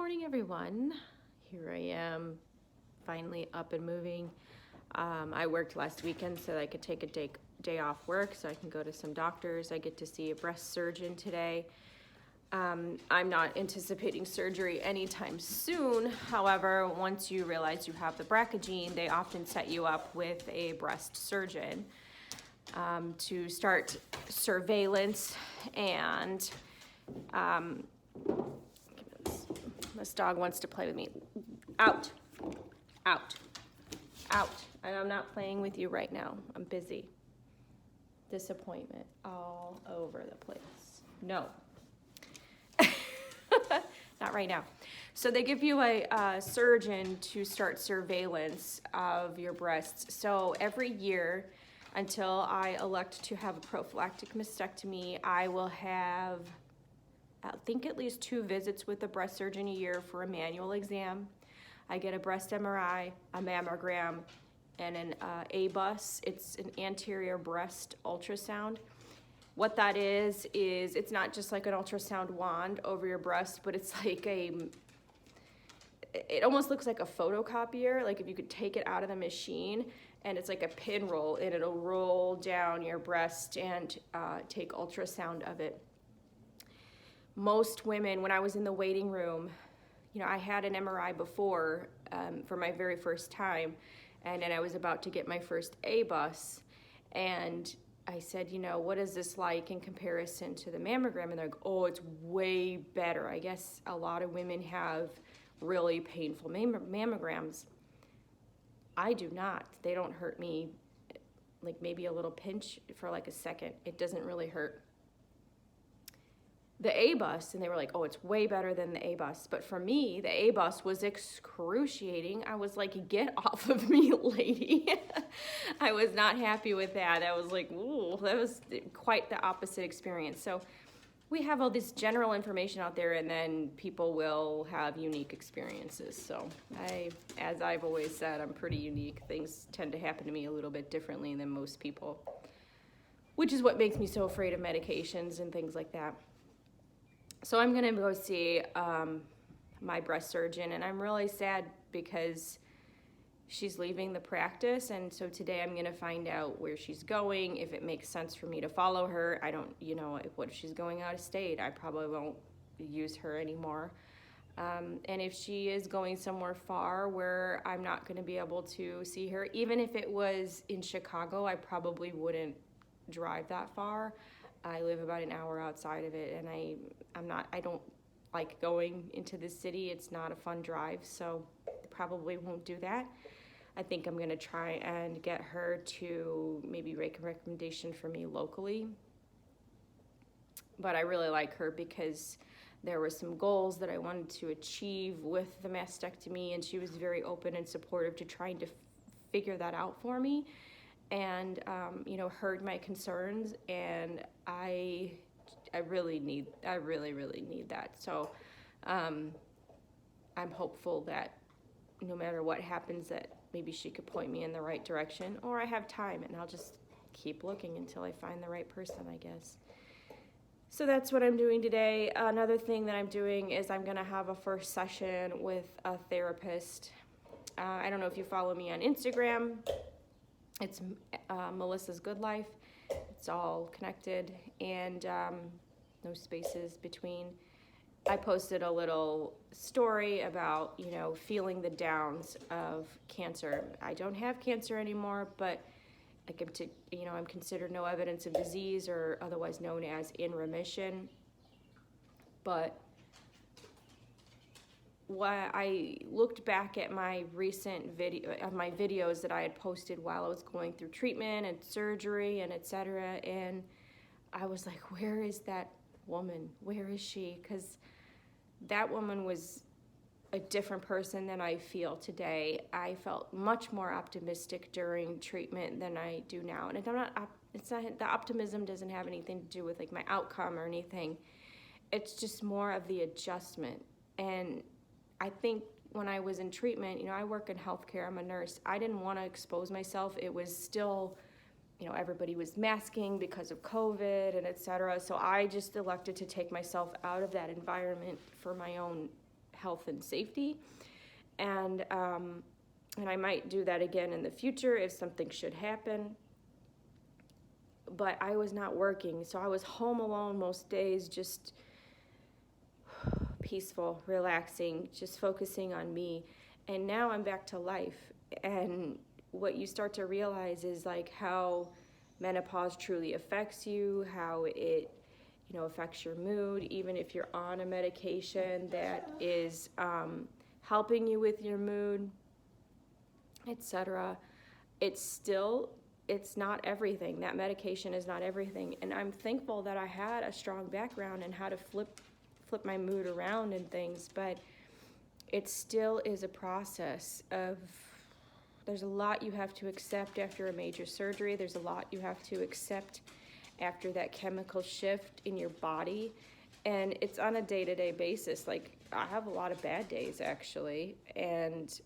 morning, everyone. Here I am, finally up and moving. I worked last weekend so that I could take a day off work so I can go to some doctors. I get to see a breast surgeon today. I'm not anticipating surgery anytime soon. However, once you realize you have the BRCA gene, they often set you up with a breast surgeon to start surveillance and this dog wants to play with me. Out, out, out. And I'm not playing with you right now. I'm busy. Disappointment all over the place. No. Not right now. So they give you a surgeon to start surveillance of your breasts. So every year, until I elect to have a prophylactic mastectomy, I will have, I think, at least 2 visits with a breast surgeon a year for a manual exam. I get a breast MRI, a mammogram, and an ABUS. It's an anterior breast ultrasound. What that is it's not just like an ultrasound wand over your breast, but it's like it almost looks like a photocopier, like if you could take it out of the machine, and it's like a pin roll, and it'll roll down your breast and take ultrasound of it. Most women, when I was in the waiting room, I had an MRI before for my very first time, and then I was about to get my first ABUS, and I said, what is this like in comparison to the mammogram? And they're like, oh, it's way better. I guess a lot of women have really painful mammograms. I do not. They don't hurt me, like maybe a little pinch for like a second. It doesn't really hurt. The ABUS, and they were like, oh, it's way better than the ABUS. But for me, the ABUS was excruciating. I was like, get off of me, lady. I was not happy with that. I was like, ooh, that was quite the opposite experience. So we have all this general information out there, and then people will have unique experiences. So as I've always said, I'm pretty unique. Things tend to happen to me a little bit differently than most people, which is what makes me so afraid of medications and things like that. So I'm going to go see my breast surgeon, and I'm really sad because she's leaving the practice, and so today I'm going to find out where she's going, if it makes sense for me to follow her. I don't, what if she's going out of state? I probably won't use her anymore. And if she is going somewhere far where I'm not going to be able to see her, even if it was in Chicago, I probably wouldn't drive that far. I live about an hour outside of it, and I don't like going into the city. It's not a fun drive, so probably won't do that. I think I'm gonna try and get her to maybe make a recommendation for me locally. But I really like her because there were some goals that I wanted to achieve with the mastectomy, and she was very open and supportive to trying to figure that out for me. And heard my concerns, and I really need that. So I'm hopeful that no matter what happens, that maybe she could point me in the right direction, or I have time and I'll just keep looking until I find the right person, I guess. So that's what I'm doing today. Another thing that I'm doing is I'm gonna have a first session with a therapist. I don't know if you follow me on Instagram. It's Melissa's Good Life. It's all connected, and no spaces between. I posted a little story about, feeling the downs of cancer. I don't have cancer anymore, but I'm considered no evidence of disease, or otherwise known as in remission. But when I looked back at my recent videos that I had posted while I was going through treatment and surgery and etc., and I was like, where is that woman? Where is she? Because that woman was a different person than I feel today. I felt much more optimistic during treatment than I do now, and the optimism doesn't have anything to do with like my outcome or anything. It's just more of the adjustment. And I think when I was in treatment, I work in healthcare, I'm a nurse. I didn't want to expose myself. It was still, everybody was masking because of COVID and et cetera. So I just elected to take myself out of that environment for my own health and safety. And I might do that again in the future if something should happen. But I was not working, so I was home alone most days, just peaceful, relaxing, just focusing on me. And now I'm back to life. And what you start to realize is like how menopause truly affects you, how it, you know, affects your mood, even if you're on a medication that is helping you with your mood, etc. It's not everything. That medication is not everything. And I'm thankful that I had a strong background in how to flip my mood around and things, but it still is a process of, there's a lot you have to accept after a major surgery. There's a lot you have to accept after that chemical shift in your body. And it's on a day-to-day basis. Like, I have a lot of bad days, actually. And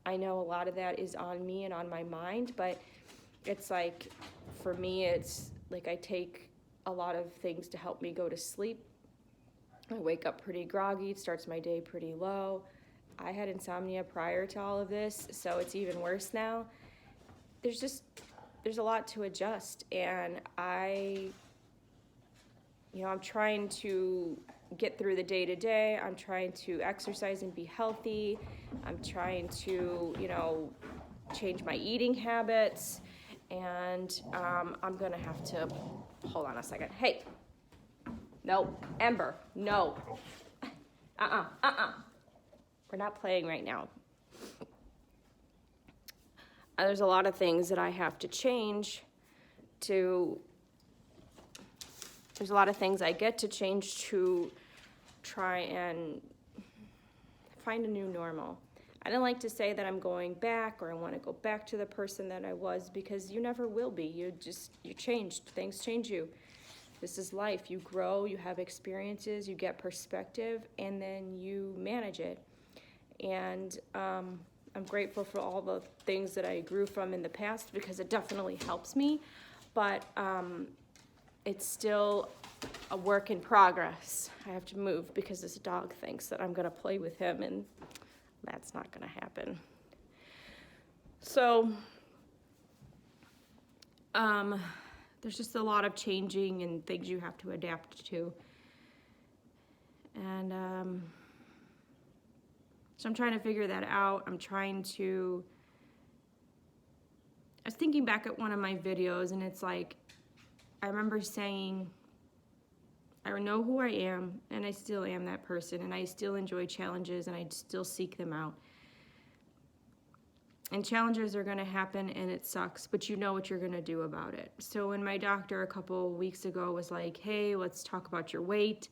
I know a lot of that is on me and on my mind, but it's like, for me, it's like I take a lot of things to help me go to sleep. I wake up pretty groggy. It starts my day pretty low. I had insomnia prior to all of this, so it's even worse now. There's a lot to adjust, and I'm trying to get through the day-to-day. I'm trying to exercise and be healthy. I'm trying to, change my eating habits. And I'm going to have to, hold on a second. Hey, no, Ember, no. We're not playing right now. There's a lot of things that I have to change there's a lot of things I get to change to try and find a new normal. I don't like to say that I'm going back or I want to go back to the person that I was, because you never will be. You changed. Things change you. This is life. You grow, you have experiences, you get perspective, and then you manage it. And I'm grateful for all the things that I grew from in the past, because it definitely helps me. But it's still a work in progress. I have to move because this dog thinks that I'm going to play with him, and that's not going to happen. So there's just a lot of changing and things you have to adapt to. And so I'm trying to figure that out. I was thinking back at one of my videos, and it's like, I remember saying, I know who I am, and I still am that person, and I still enjoy challenges, and I still seek them out. And challenges are going to happen, and it sucks, but you know what you're going to do about it. So when my doctor a couple weeks ago was like, hey, let's talk about your weight.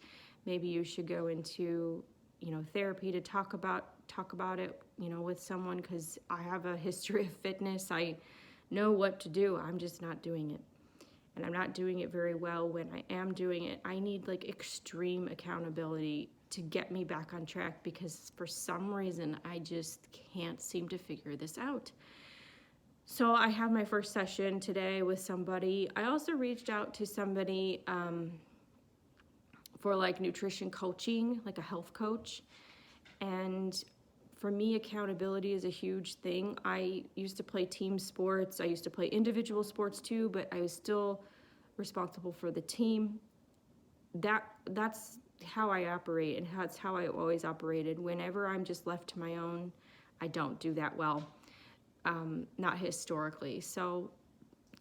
Maybe you should go into, therapy to talk about it, with someone, because I have a history of fitness. I know what to do. I'm just not doing it. And I'm not doing it very well. When I am doing it, I need extreme accountability to get me back on track, because for some reason I just can't seem to figure this out. So I have my first session today with somebody. I also reached out to somebody for nutrition coaching, like a health coach. And for me, accountability is a huge thing. I used to play team sports. I used to play individual sports too, but I was still responsible for the team. That's how I operate, and that's how I always operated. Whenever I'm just left to my own, I don't do that well, not historically. So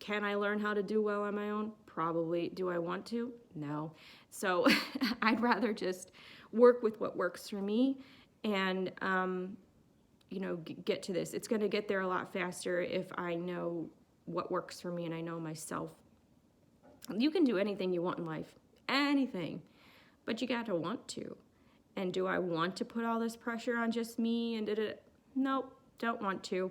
can I learn how to do well on my own? Probably. Do I want to? No. So I'd rather just work with what works for me and, get to this. It's going to get there a lot faster if I know what works for me and I know myself. You can do anything you want in life, anything, but you got to want to. And do I want to put all this pressure on just me? And Nope, don't want to.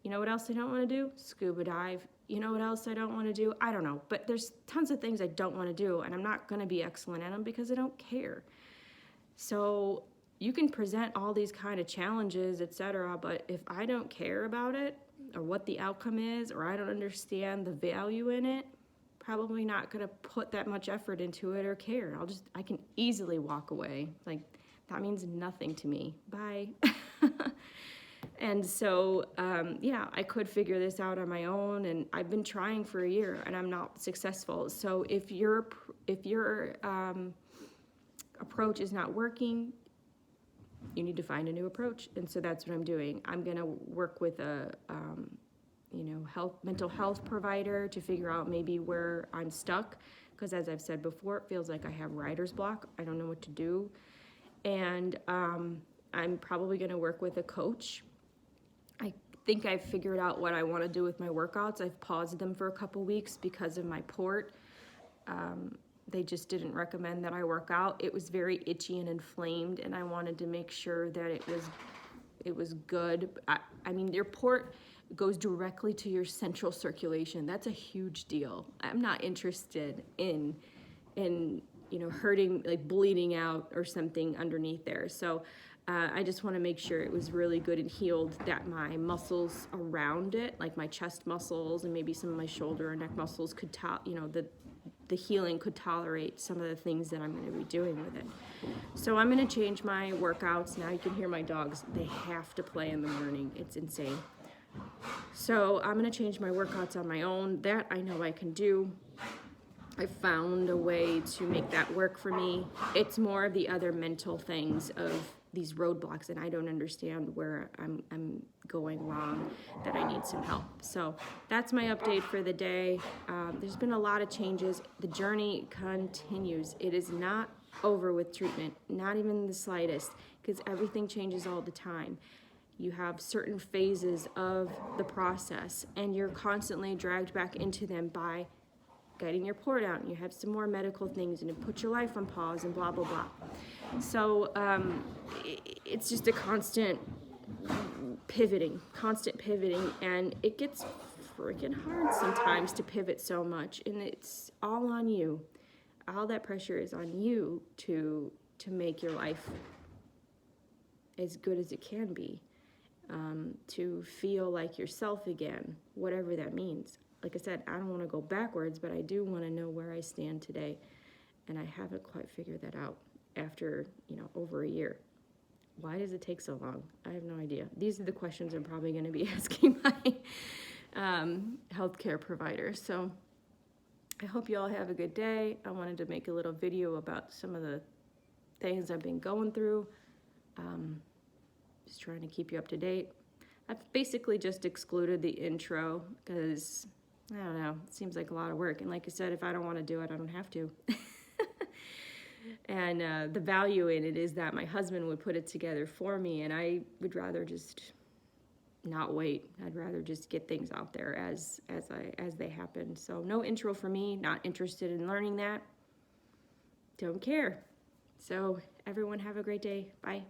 You know what else I don't want to do? Scuba dive. You know what else I don't want to do? I don't know, but there's tons of things I don't want to do, and I'm not going to be excellent at them because I don't care. So you can present all these kind of challenges, etc., but if I don't care about it or what the outcome is, or I don't understand the value in it, probably not going to put that much effort into it or care. I can easily walk away. that means nothing to me. Bye. And so, yeah, I could figure this out on my own, and I've been trying for a year, and I'm not successful. So if your approach is not working, you need to find a new approach. And so that's what I'm doing. I'm gonna work with a mental health provider to figure out maybe where I'm stuck, because as I've said before, it feels like I have writer's block. I don't know what to do. And I'm probably gonna work with a coach. I think I've figured out what I want to do with my workouts. I've paused them for a couple weeks because of my port. They just didn't recommend that I work out. It was very itchy and inflamed, and I wanted to make sure that it was good. I mean, your port goes directly to your central circulation. That's a huge deal. I'm not interested in hurting, like bleeding out or something underneath there. So I just want to make sure it was really good and healed, that my muscles around it, like my chest muscles and maybe some of my shoulder and neck muscles could the healing could tolerate some of the things that I'm going to be doing with it. So I'm going to change my workouts. Now you can hear my dogs. They have to play in the morning. It's insane. So I'm going to change my workouts on my own. That I know I can do. I found a way to make that work for me. It's more of the other mental things of these roadblocks, and I don't understand where I'm going wrong, that I need some help. So that's my update for the day. There's been a lot of changes. The journey continues. It is not over with treatment, not even the slightest, because everything changes all the time. You have certain phases of the process, and you're constantly dragged back into them by getting your port out, and you have some more medical things, and it puts your life on pause, and blah, blah, blah. So it's just a constant pivoting, and it gets freaking hard sometimes to pivot so much, and it's all on you. All that pressure is on you to make your life as good as it can be, to feel like yourself again, whatever that means. Like I said, I don't want to go backwards, but I do want to know where I stand today. And I haven't quite figured that out after, over a year. Why does it take so long? I have no idea. These are the questions I'm probably going to be asking my healthcare provider. So I hope you all have a good day. I wanted to make a little video about some of the things I've been going through. Just trying to keep you up to date. I've basically just excluded the intro because, I don't know, it seems like a lot of work. And like I said, if I don't want to do it, I don't have to. And the value in it is that my husband would put it together for me, and I would rather just not wait. I'd rather just get things out there as they happen. So no intro for me, not interested in learning that. Don't care. So everyone have a great day. Bye.